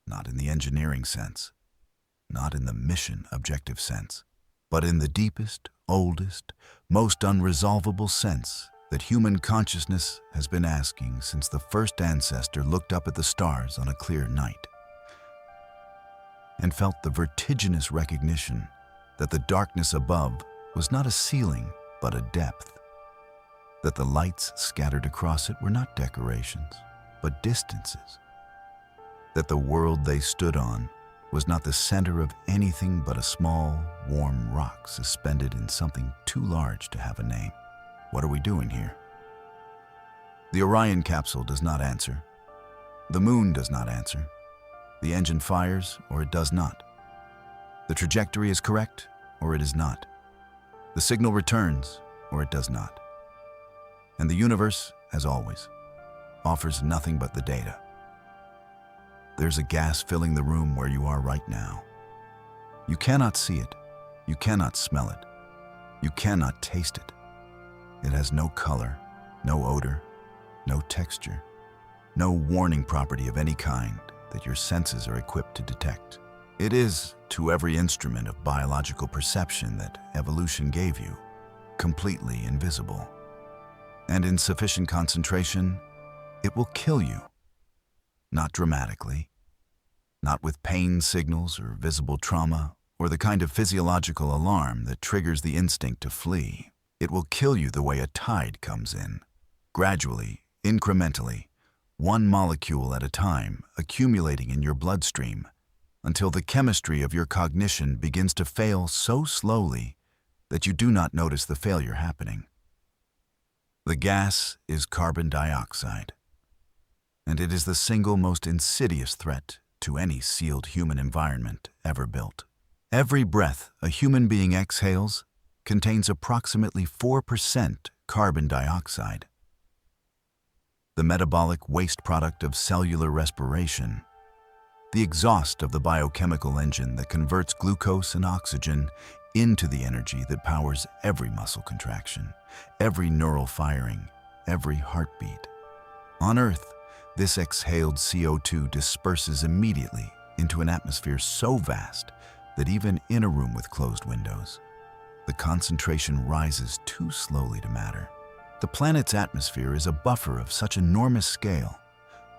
Not in the engineering sense, not in the mission objective sense, but in the deepest, oldest, most unresolvable sense that human consciousness has been asking since the first ancestor looked up at the stars on a clear night and felt the vertiginous recognition that the darkness above was not a ceiling but a depth, that the lights scattered across it were not decorations but distances, that the world they stood on was not the center of anything but a small, warm rock suspended in something too large to have a name. What are we doing here? The Orion capsule does not answer. The moon does not answer. The engine fires or it does not. The trajectory is correct or it is not. The signal returns or it does not. And the universe, as always, offers nothing but the data. There's a gas filling the room where you are right now. You cannot see it. You cannot smell it. You cannot taste it. It has no color, no odor, no texture, no warning property of any kind that your senses are equipped to detect. It is, to every instrument of biological perception that evolution gave you, completely invisible. And in sufficient concentration, it will kill you. Not dramatically, not with pain signals or visible trauma or the kind of physiological alarm that triggers the instinct to flee. It will kill you the way a tide comes in, gradually, incrementally, one molecule at a time, accumulating in your bloodstream, until the chemistry of your cognition begins to fail so slowly that you do not notice the failure happening. The gas is carbon dioxide, and it is the single most insidious threat to any sealed human environment ever built. Every breath a human being exhales contains approximately 4% carbon dioxide. The metabolic waste product of cellular respiration, the exhaust of the biochemical engine that converts glucose and oxygen into the energy that powers every muscle contraction, every neural firing, every heartbeat. On Earth, this exhaled CO2 disperses immediately into an atmosphere so vast that even in a room with closed windows, the concentration rises too slowly to matter. The planet's atmosphere is a buffer of such enormous scale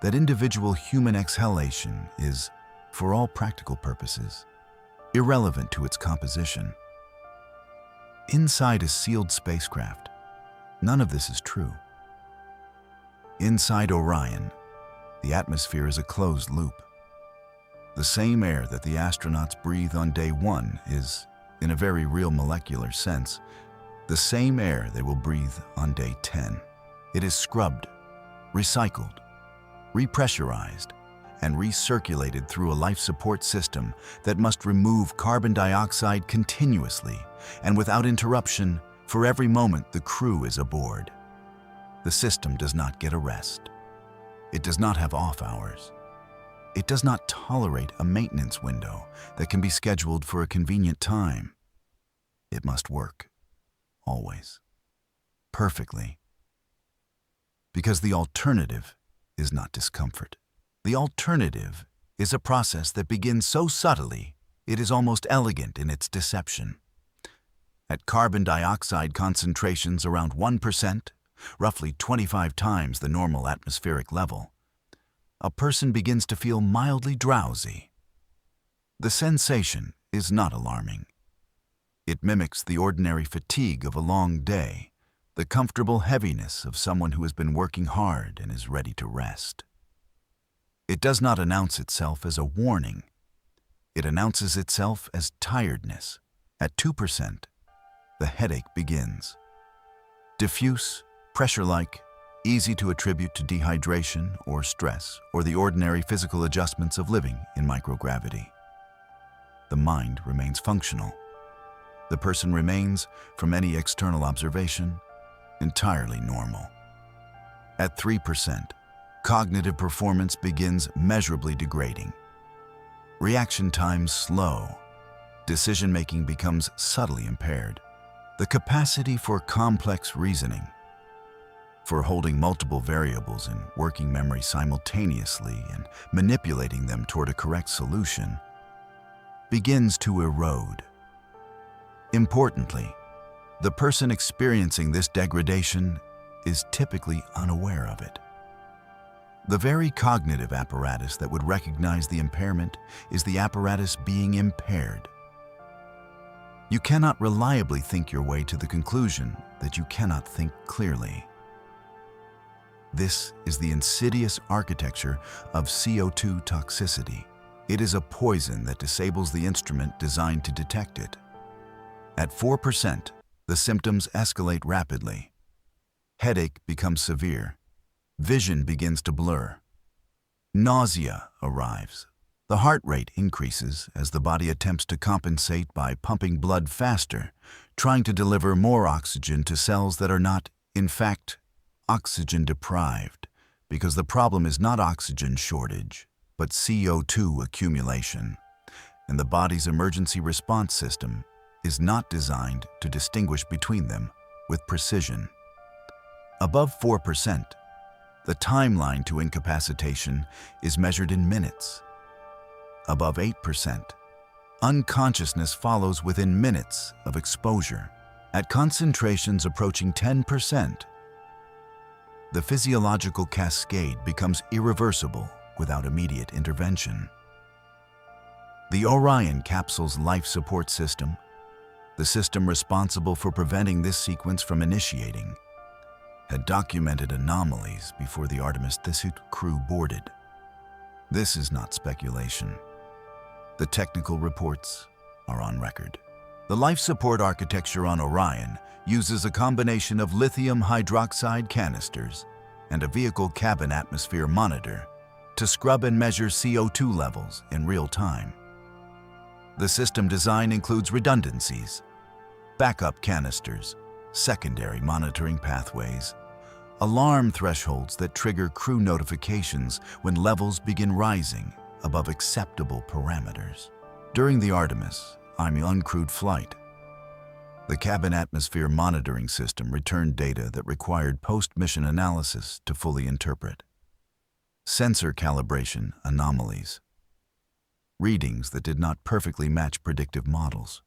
that individual human exhalation is, for all practical purposes, irrelevant to its composition. Inside a sealed spacecraft, none of this is true. Inside Orion, the atmosphere is a closed loop. The same air that the astronauts breathe on day 1 is, in a very real molecular sense, the same air they will breathe on day 10. It is scrubbed, recycled, repressurized, and recirculated through a life support system that must remove carbon dioxide continuously and without interruption for every moment the crew is aboard. The system does not get a rest. It does not have off hours. It does not tolerate a maintenance window that can be scheduled for a convenient time. It must work, always, perfectly. Because the alternative is not discomfort. The alternative is a process that begins so subtly, it is almost elegant in its deception. At carbon dioxide concentrations around 1%, roughly 25 times the normal atmospheric level, a person begins to feel mildly drowsy. The sensation is not alarming. It mimics the ordinary fatigue of a long day, the comfortable heaviness of someone who has been working hard and is ready to rest. It does not announce itself as a warning. It announces itself as tiredness. At 2%, the headache begins. Diffuse, pressure-like, easy to attribute to dehydration or stress or the ordinary physical adjustments of living in microgravity. The mind remains functional. The person remains, from any external observation, entirely normal. At 3%, cognitive performance begins measurably degrading. Reaction times slow. Decision-making becomes subtly impaired. The capacity for complex reasoning, for holding multiple variables in working memory simultaneously and manipulating them toward a correct solution, begins to erode. Importantly, the person experiencing this degradation is typically unaware of it. The very cognitive apparatus that would recognize the impairment is the apparatus being impaired. You cannot reliably think your way to the conclusion that you cannot think clearly. This is the insidious architecture of CO2 toxicity. It is a poison that disables the instrument designed to detect it. At 4%, the symptoms escalate rapidly. Headache becomes severe. Vision begins to blur. Nausea arrives. The heart rate increases as the body attempts to compensate by pumping blood faster, trying to deliver more oxygen to cells that are not, in fact, oxygen deprived, because the problem is not oxygen shortage, but CO2 accumulation, and the body's emergency response system is not designed to distinguish between them with precision. Above 4%, the timeline to incapacitation is measured in minutes. Above 8%, unconsciousness follows within minutes of exposure. At concentrations approaching 10%, the physiological cascade becomes irreversible without immediate intervention. The Orion capsule's life support system, the system responsible for preventing this sequence from initiating, had documented anomalies before the Artemis II crew boarded. This is not speculation. The technical reports are on record. The life support architecture on Orion uses a combination of lithium hydroxide canisters and a vehicle cabin atmosphere monitor to scrub and measure CO2 levels in real time. The system design includes redundancies, backup canisters, secondary monitoring pathways, alarm thresholds that trigger crew notifications when levels begin rising, above acceptable parameters. During the Artemis I uncrewed flight, the cabin atmosphere monitoring system returned data that required post-mission analysis to fully interpret. Sensor calibration anomalies, readings that did not perfectly match predictive models.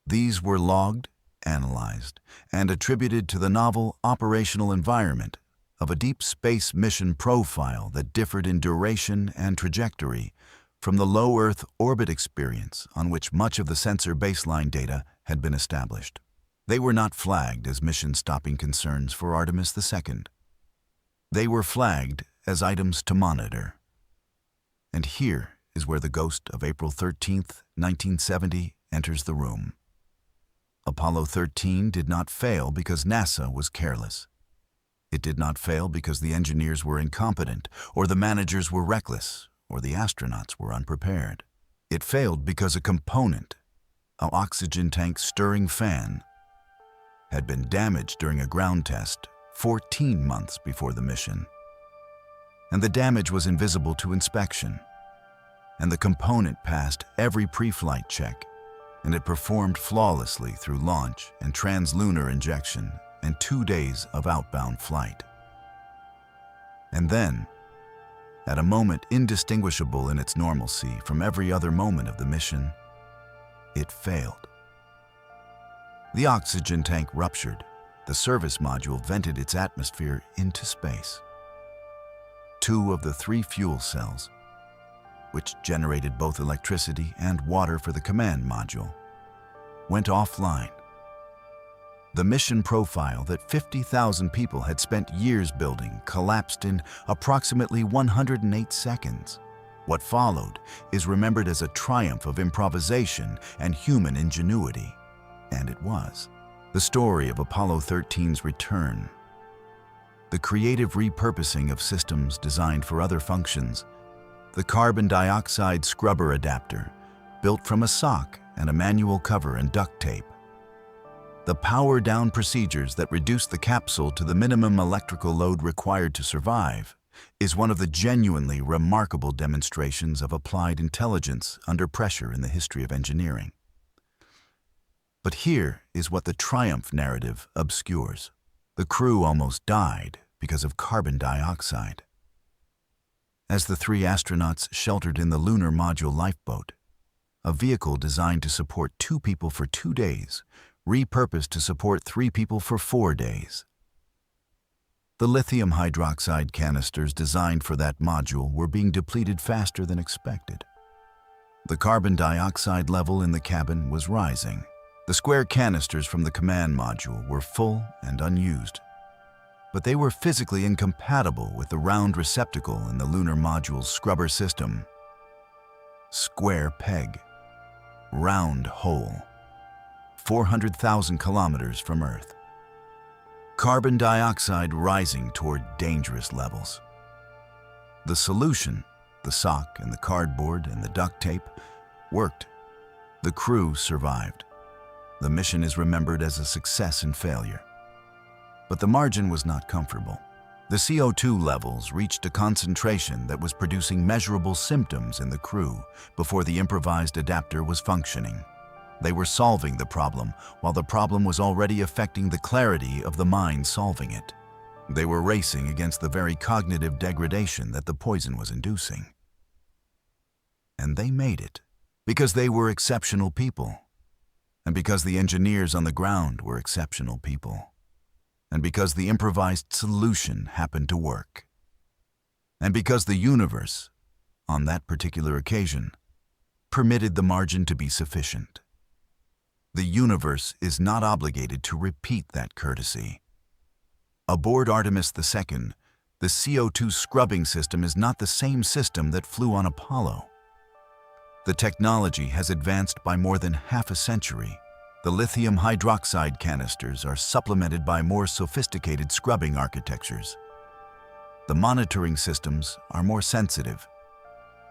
These were logged, analyzed, and attributed to the novel operational environment of a deep space mission profile that differed in duration and trajectory from the low Earth orbit experience on which much of the sensor baseline data had been established. They were not flagged as mission-stopping concerns for Artemis II. They were flagged as items to monitor. And here is where the ghost of April 13, 1970 enters the room. Apollo 13 did not fail because NASA was careless. It did not fail because the engineers were incompetent, or the managers were reckless, or the astronauts were unprepared. It failed because a component, an oxygen tank stirring fan, had been damaged during a ground test 14 months before the mission. And the damage was invisible to inspection. And the component passed every pre-flight check, and it performed flawlessly through launch and translunar injection and 2 days of outbound flight. And then, at a moment indistinguishable in its normalcy from every other moment of the mission, it failed. The oxygen tank ruptured. The service module vented its atmosphere into space. 2 of the 3 fuel cells, which generated both electricity and water for the command module, went offline. The mission profile that 50,000 people had spent years building collapsed in approximately 108 seconds. What followed is remembered as a triumph of improvisation and human ingenuity. And it was. The story of Apollo 13's return. The creative repurposing of systems designed for other functions. The carbon dioxide scrubber adapter, built from a sock and a manual cover and duct tape. The power-down procedures that reduce the capsule to the minimum electrical load required to survive is one of the genuinely remarkable demonstrations of applied intelligence under pressure in the history of engineering. But here is what the triumph narrative obscures. The crew almost died because of carbon dioxide. As the 3 astronauts sheltered in the lunar module lifeboat, a vehicle designed to support 2 people for 2 days, repurposed to support 3 people for 4 days. The lithium hydroxide canisters designed for that module were being depleted faster than expected. The carbon dioxide level in the cabin was rising. The square canisters from the command module were full and unused, but they were physically incompatible with the round receptacle in the lunar module's scrubber system. Square peg, round hole, 400,000 kilometers from Earth. Carbon dioxide rising toward dangerous levels. The solution, the sock and the cardboard and the duct tape, worked. The crew survived. The mission is remembered as a success and failure. But the margin was not comfortable. The CO2 levels reached a concentration that was producing measurable symptoms in the crew before the improvised adapter was functioning. They were solving the problem while the problem was already affecting the clarity of the mind solving it. They were racing against the very cognitive degradation that the poison was inducing. And they made it because they were exceptional people, and because the engineers on the ground were exceptional people, and because the improvised solution happened to work, and because the universe, on that particular occasion, permitted the margin to be sufficient. The universe is not obligated to repeat that courtesy. Aboard Artemis II, the CO2 scrubbing system is not the same system that flew on Apollo. The technology has advanced by more than half a century. The lithium hydroxide canisters are supplemented by more sophisticated scrubbing architectures. The monitoring systems are more sensitive.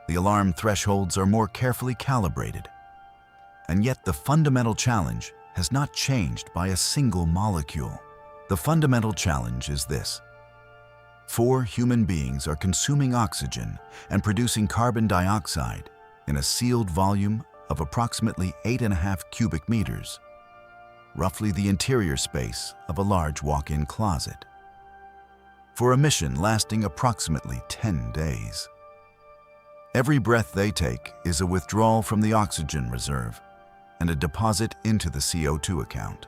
The alarm thresholds are more carefully calibrated. And yet the fundamental challenge has not changed by a single molecule. The fundamental challenge is this: 4 human beings are consuming oxygen and producing carbon dioxide in a sealed volume of approximately 8.5 cubic meters, roughly the interior space of a large walk-in closet, for a mission lasting approximately 10 days. Every breath they take is a withdrawal from the oxygen reserve and a deposit into the CO2 account.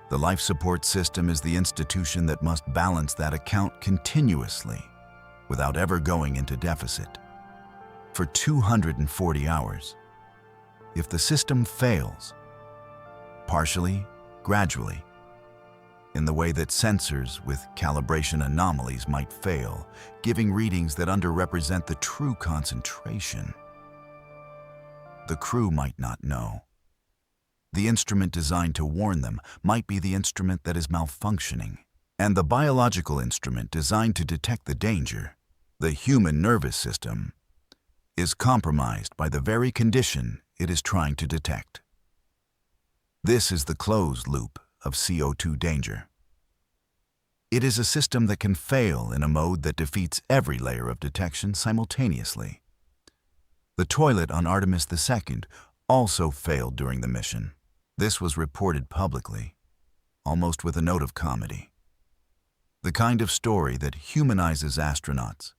The life support system is the institution that must balance that account continuously without ever going into deficit. For 240 hours. If the system fails, partially, gradually, in the way that sensors with calibration anomalies might fail, giving readings that underrepresent the true concentration, the crew might not know. The instrument designed to warn them might be the instrument that is malfunctioning, and the biological instrument designed to detect the danger, the human nervous system, is compromised by the very condition it is trying to detect. This is the closed loop of CO2 danger. It is a system that can fail in a mode that defeats every layer of detection simultaneously. The toilet on Artemis II also failed during the mission. This was reported publicly, almost with a note of comedy. The kind of story that humanizes astronauts